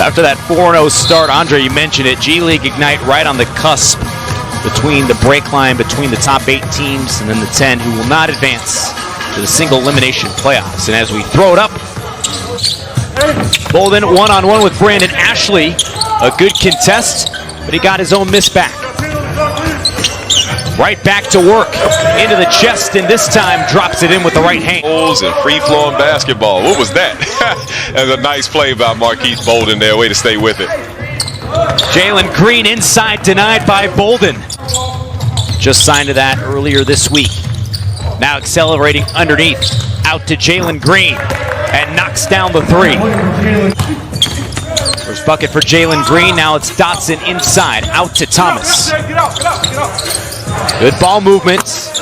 After that 4-0 start, Andre, you mentioned it, G League Ignite right on the cusp between the break line, between the top 8 teams and then the 10 who will not advance to the single elimination playoffs. And as we throw it up, Bolden one-on-one with Brandon Ashley. A good contest, but he got his own miss back. Right back to work, into the chest, and this time drops it in with the right hand. And free-flowing basketball. What was that? That was a nice play by Marquise Bolden there. Way to stay with it. Jalen Green inside, denied by Bolden. Just signed to that earlier this week. Now accelerating underneath, out to Jalen Green, and knocks down the three. First bucket for Jalen Green. Now it's Dotson inside, out to Thomas. Good ball movements.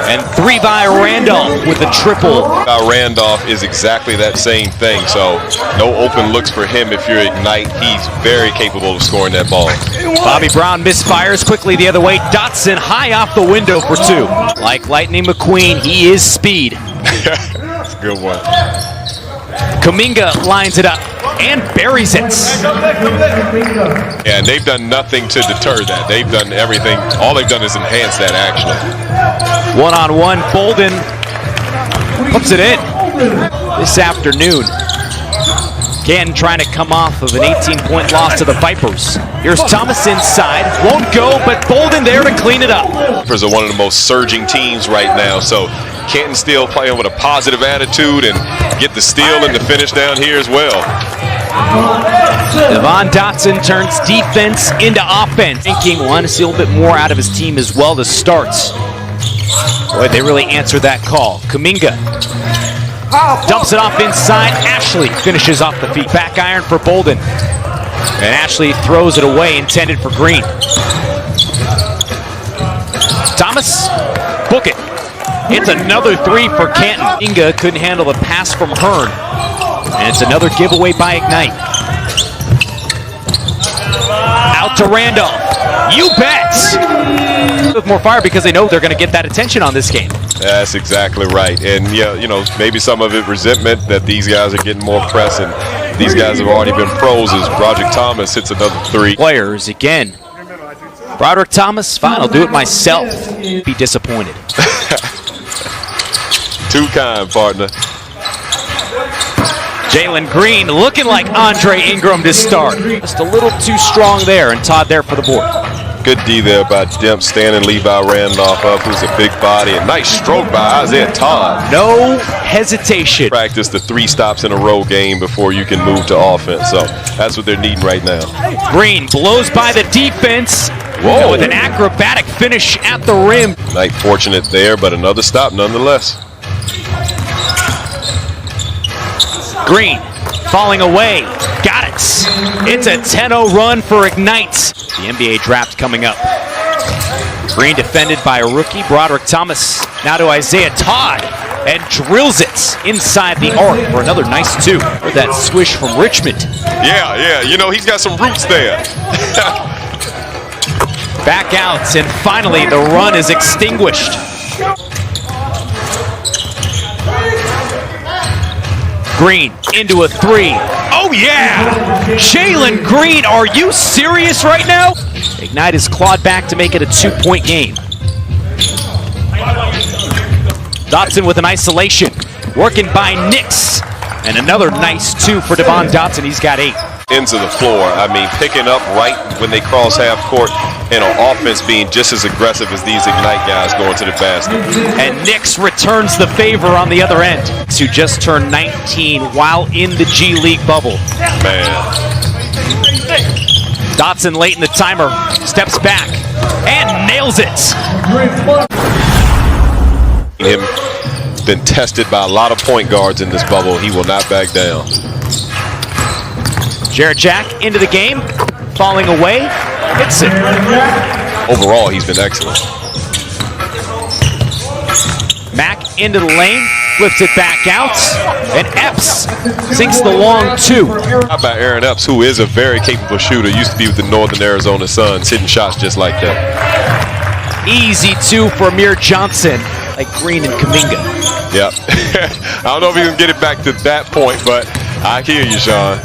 And 3 by Randolph with a triple. Randolph is exactly that same thing. So no open looks for him if you're Ignite. He's very capable of scoring that ball. Bobby Brown misfires quickly the other way. Dotson high off the window for 2. Like Lightning McQueen, he is speed. That's a good one. Kuminga lines it up and buries it. Yeah, and they've done nothing to deter that. They've done everything. All they've done is enhance that, actually. One-on-one, Bolden puts it in this afternoon. Canton trying to come off of an 18-point loss to the Vipers. Here's Thomas inside, won't go, but Bolden there to clean it up. Vipers are one of the most surging teams right now, so Canton still playing with a positive attitude and get the steal and the finish down here as well. Devon Dotson turns defense into offense. Thinking want to see a little bit more out of his team as well to start. Boy, they really answered that call. Kuminga dumps it off inside. Ashley finishes off the feet. Back iron for Bolden. And Ashley throws it away, intended for Green. Thomas, book it. It's another 3 for Canton. Inga couldn't handle the pass from Hearn. And it's another giveaway by Ignite. Out to Randolph. You bet! With more fire because they know they're going to get that attention on this game. That's exactly right. And yeah, you know, maybe some of it resentment that these guys are getting more press and these guys have already been pros as Broderick Thomas hits another 3. Players again. Broderick Thomas, fine, I'll do it myself. Be disappointed. Too kind, partner. Jalen Green looking like Andre Ingram to start. Just a little too strong there, and Todd there for the board. Good D there by Demp, standing Levi Randolph up, who's a big body. A nice stroke by Isaiah Todd. No hesitation. Practice the 3 stops in a row game before you can move to offense. So that's what they're needing right now. Green blows by the defense. Whoa. With an acrobatic finish at the rim. Knight fortunate there, but another stop nonetheless. Green falling away. Got it. It's a 10-0 run for Ignite. The NBA draft coming up. Green defended by a rookie, Broderick Thomas. Now to Isaiah Todd, and drills it inside the arc for another nice 2. With that swish from Richmond. Yeah, you know, he's got some roots there. Back out, and finally the run is extinguished. Green into a 3. Oh yeah! Jalen Green, are you serious right now? Ignite is clawed back to make it a 2-point game. Dotson with an isolation. Working by Nix. And another nice 2 for Devon Dotson. He's got 8. Ends of the floor. I mean, picking up right when they cross half court, and on offense being just as aggressive as these Ignite guys going to the basket. And Nix returns the favor on the other end. Who just turned 19 while in the G League bubble. Man. Dotson late in the timer, steps back, and nails it. Him been tested by a lot of point guards in this bubble. He will not back down. Jarrett Jack into the game, falling away, hits it. Overall, he's been excellent. Mack into the lane, flips it back out, and Epps sinks the long 2. How about Aaron Epps, who is a very capable shooter, used to be with the Northern Arizona Suns, hitting shots just like that. Easy 2 for Amir Johnson, like Green and Kuminga. Yep. I don't know if he can get it back to that point, but I hear you, Sean.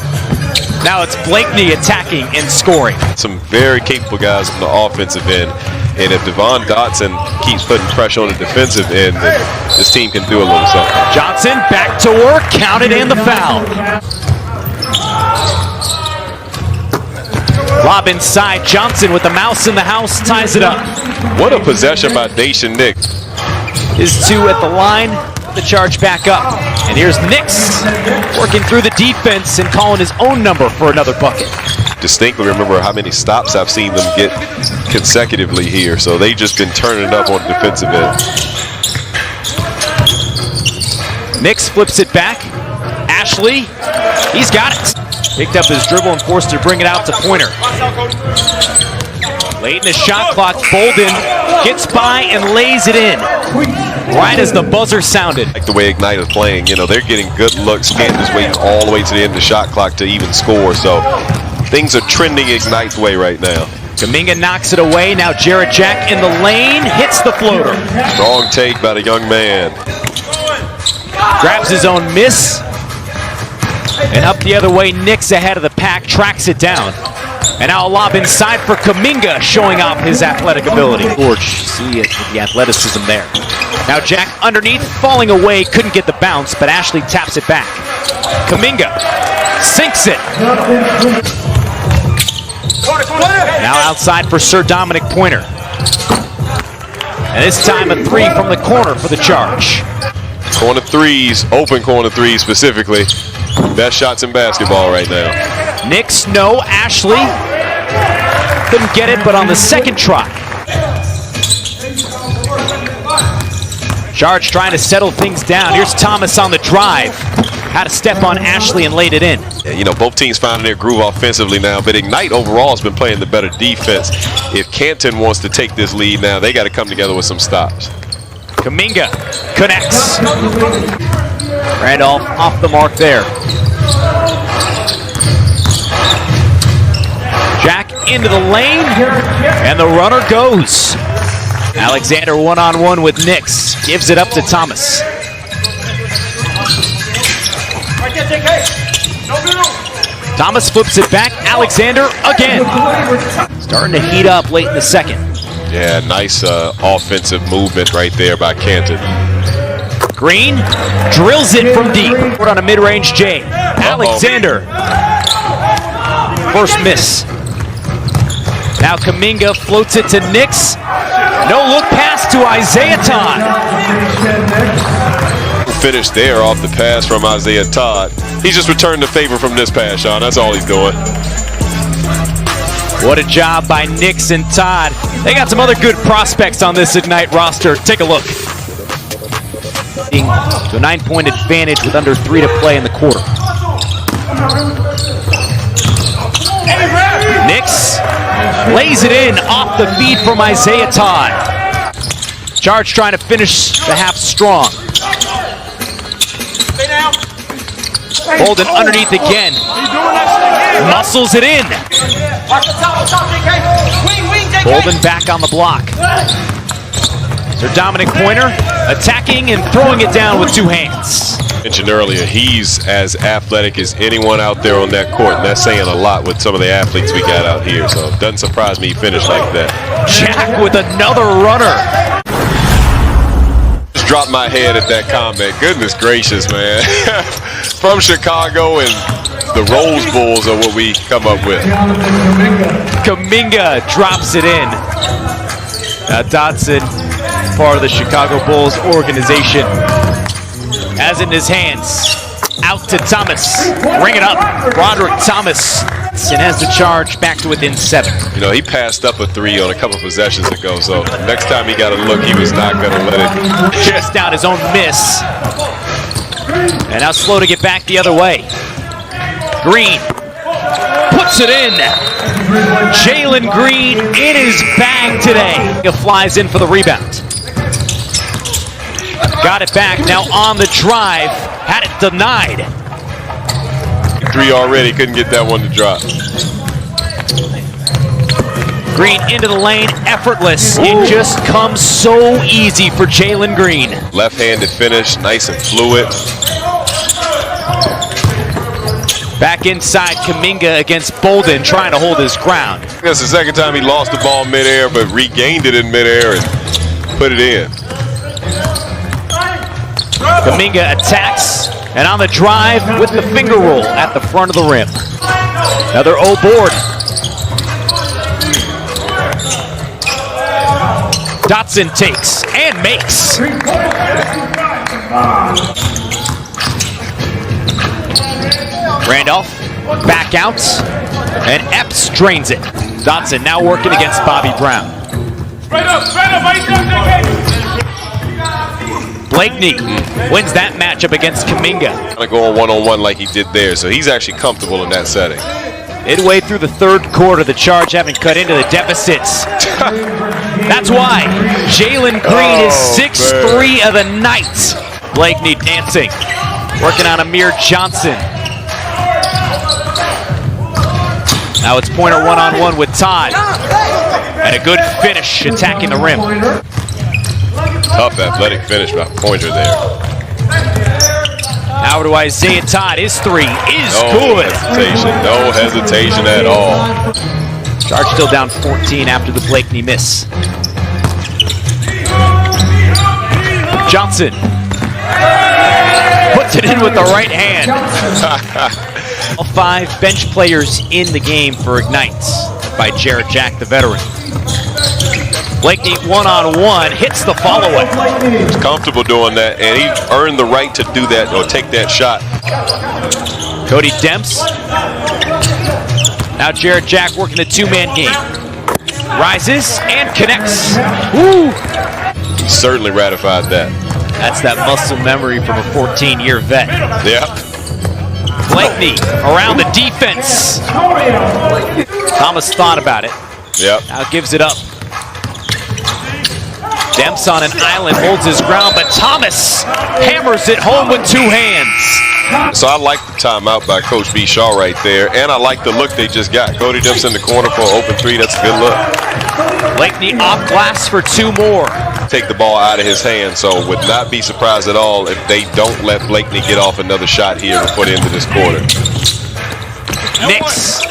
Now it's Blakeney attacking and scoring. Some very capable guys on the offensive end. And if Devon Dotson keeps putting pressure on the defensive end, then this team can do a little something. Johnson back to work, counted and the foul. Lob inside, Johnson with the mouse in the house, ties it up. What a possession by Dacian Nix. His two at the line, the charge back up. And here's Nix working through the defense and calling his own number for another bucket. Distinctly remember how many stops I've seen them get consecutively here. So they've just been turning it up on the defensive end. Nix flips it back. Ashley, he's got it. Picked up his dribble and forced to bring it out to Pointer. Late in the shot clock, Bolden gets by and lays it in. Right as the buzzer sounded. Like the way Ignite is playing, you know, they're getting good looks. Canton's waiting all the way to the end of the shot clock to even score. So things are trending Ignite's way right now. Kuminga knocks it away. Now Jarrett Jack in the lane, hits the floater. Strong take by the young man. Grabs his own miss. And up the other way, Nix ahead of the pack, tracks it down. And now a lob inside for Kuminga, showing off his athletic ability. George, see it with the athleticism there. Now Jack underneath, falling away, couldn't get the bounce, but Ashley taps it back. Kuminga sinks it. Now outside for Sir Dominic Pointer. And this time a three from the corner for the charge. Corner threes, open corner threes specifically. Best shots in basketball right now. Nix, no. Ashley couldn't get it, but on the second try. Charge trying to settle things down. Here's Thomas on the drive. Had to step on Ashley and laid it in. Yeah, you know, both teams finding their groove offensively now, but Ignite overall has been playing the better defense. If Canton wants to take this lead now, they got to come together with some stops. Kuminga connects. Randolph off the mark there. Jack into the lane, and the runner goes. Alexander one-on-one with Nix. Gives it up to Thomas. Thomas flips it back. Alexander again. Starting to heat up late in the second. Yeah, nice offensive movement right there by Canton. Green drills it from deep. On a mid-range J. Alexander. First miss. Now Kuminga floats it to Nix. No look pass to Isaiah Todd. Finish there off the pass from Isaiah Todd. He's just returned the favor from this pass, Sean. That's all he's doing. What a job by Nix and Todd. They got some other good prospects on this Ignite roster. Take a look. To a 9-point advantage with under 3 to play in the quarter. Nix lays it in off the feed from Isaiah Todd. Charge trying to finish the half strong. Bolden underneath again. Muscles it in. Bolden back on the block. Sir Dominic Pointer attacking and throwing it down with two hands. Mentioned earlier, he's as athletic as anyone out there on that court, and that's saying a lot with some of the athletes we got out here, so it doesn't surprise me he finished like that. Jack with another runner. Just dropped my head at that comment. Goodness gracious, man. From Chicago, and the Rose Bulls are what we come up with. Kuminga drops it in. Dotson, part of the Chicago Bulls organization, has it in his hands. Out to Thomas. Bring it up. Broderick Thomas. And has the charge back to within 7. You know, he passed up a 3 on a couple possessions ago, so next time he got a look, he was not going to let it. Just down his own miss. And now slow to get back the other way. Green puts it in. Jalen Green in his bag today. He flies in for the rebound. Got it back, now on the drive. Had it denied. 3 already, couldn't get that one to drop. Green into the lane, effortless. It just comes so easy for Jalen Green. Left-handed finish, nice and fluid. Back inside, Kuminga against Bolden, trying to hold his ground. That's the second time he lost the ball midair, but regained it in midair and put it in. Kuminga attacks, and on the drive with the finger roll at the front of the rim. Another O board. Dotson takes and makes. Randolph back out, and Epps drains it. Dotson now working against Bobby Brown. Blakeney wins that matchup against Kuminga. Gonna go on one-on-one like he did there, so he's actually comfortable in that setting. Midway through the third quarter, the Charge haven't cut into the deficits. That's why Jalen Green is 6'3" of the night. Blakeney dancing, working on Amir Johnson. Now it's Pointer one-on-one with Todd. And a good finish attacking the rim. Tough athletic finish by Pointer there. Now to Isaiah Todd. His three is good. No hesitation at all. Charge still down 14 after the Blakeney miss. Johnson puts it in with the right hand. All 5 bench players in the game for Ignites by Jarrett Jack, the veteran. Blakeney one-on-one hits the follow-up. He's comfortable doing that, and he earned the right to do that or take that shot. Cody Demps. Now Jarrett Jack working a 2-man game. Rises and connects. Woo! He certainly ratified that. That's that muscle memory from a 14-year vet. Yeah. Blakeney around the defense. Thomas thought about it. Yep. Now gives it up. Demps on an island, holds his ground, but Thomas hammers it home with 2 hands. So I like the timeout by Coach B. Shaw right there, and I like the look they just got. Cody Demps in the corner for an open 3. That's a good look. Blakeney off glass for 2 more. Take the ball out of his hand, so would not be surprised at all if they don't let Blakeney get off another shot here and put into this quarter. Knicks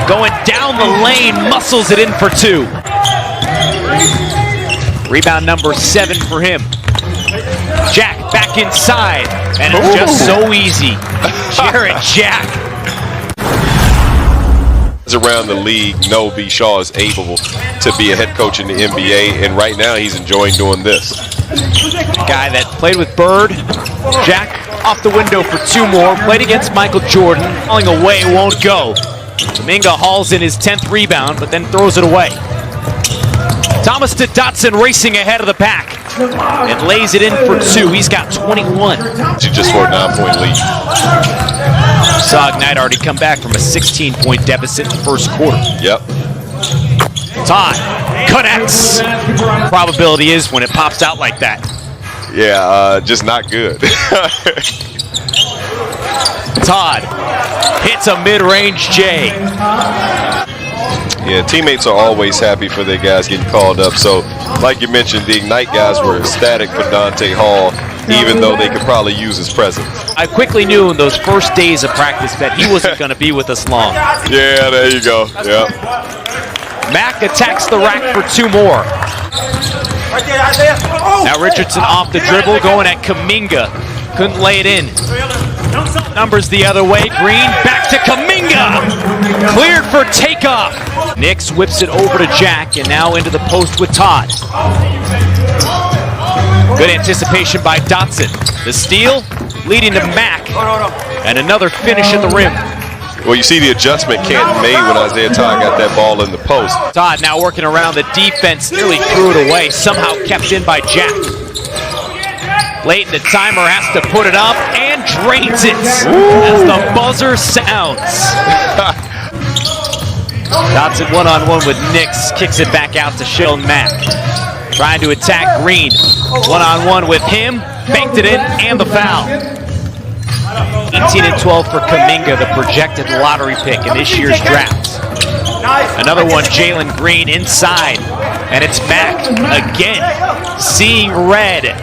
going down the lane, muscles it in for 2. Rebound number 7 for him. Jack back inside, and it's just so easy. Jarrett Jack. Around the league know B. Shaw is able to be a head coach in the NBA, and right now he's enjoying doing this. Guy that played with Bird. Jack off the window for 2 more. Played against Michael Jordan. Falling away, won't go. Kuminga hauls in his 10th rebound, but then throws it away. Thomas to Dotson racing ahead of the pack. And lays it in for 2. He's got 21. Just for a 9-point lead. Saw Ignite already come back from a 16-point deficit in the first quarter. Yep. Todd connects. Probability is when it pops out like that. Yeah, just not good. Todd hits a mid-range J. Yeah, teammates are always happy for their guys getting called up. So, like you mentioned, the Ignite guys were ecstatic for Dante Hall, even though they could probably use his presence. I quickly knew in those first days of practice that he wasn't going to be with us long. Yeah, there you go. Yep. Mack attacks the rack for 2 more. Now Richardson off the dribble, going at Kuminga. Couldn't lay it in. Numbers the other way. Green back to Kuminga. Cleared for takeoff. Nix whips it over to Jack, and now into the post with Todd. Good anticipation by Dotson. The steal leading to Mack. And another finish at the rim. Well, you see the adjustment Canton made when Isaiah Todd got that ball in the post. Todd now working around the defense, nearly threw it away, somehow kept in by Jack. Late in the timer has to put it up and drains it as the buzzer sounds. Dotson one-on-one with Nix, kicks it back out to Shell Mack. Trying to attack Green. One-on-one with him, banked it in, and the foul. 18 and 12 for Kuminga, the projected lottery pick in this year's draft. Another one, Jalen Green inside, and it's Mack again, seeing red.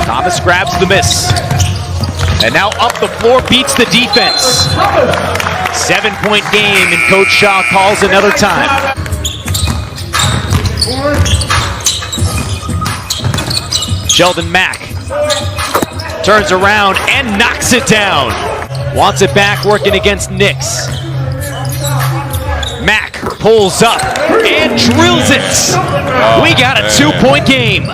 Thomas grabs the miss. And now up the floor, beats the defense. 7-point game, and Coach Shaw calls another time. Sheldon Mack turns around and knocks it down. Wants it back, working against Nix. Mack pulls up and drills it. We got a 2-point game.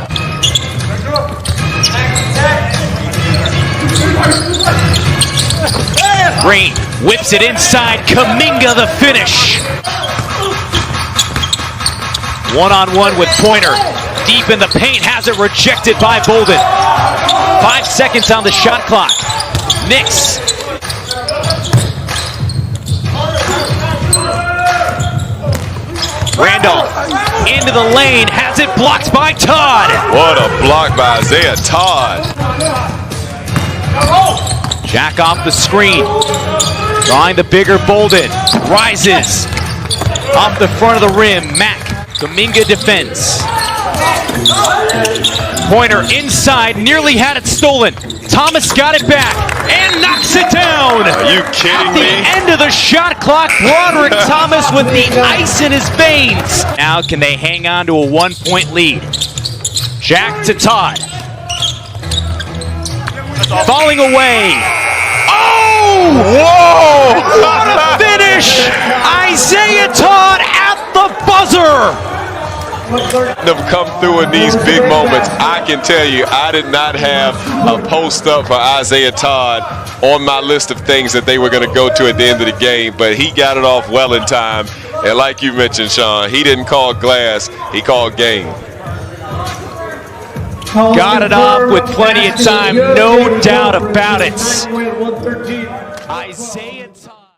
Green whips it inside. Kuminga the finish. One-on-one with Pointer. Deep in the paint, has it rejected by Bolden. 5 seconds on the shot clock. Nix. Randolph into the lane, has it blocked by Todd. What a block by Isaiah Todd. Jack off the screen. Drawing the bigger Bolden. Rises. Off the front of the rim. Mack. Kuminga defends. Pointer inside. Nearly had it stolen. Thomas got it back and knocks it down. Are you kidding me? At the end of the shot clock, Broderick Thomas with the ice in his veins. Now can they hang on to a 1-point lead? Jack to Todd. Falling away. Oh! Whoa! What a finish! Isaiah Todd at the buzzer! Have come through in these big moments. I can tell you, I did not have a post up for Isaiah Todd on my list of things that they were going to go to at the end of the game, but he got it off well in time. And like you mentioned, Sean, he didn't call glass, he called game. Got it off with plenty of time, no doubt about it. Isaiah Todd.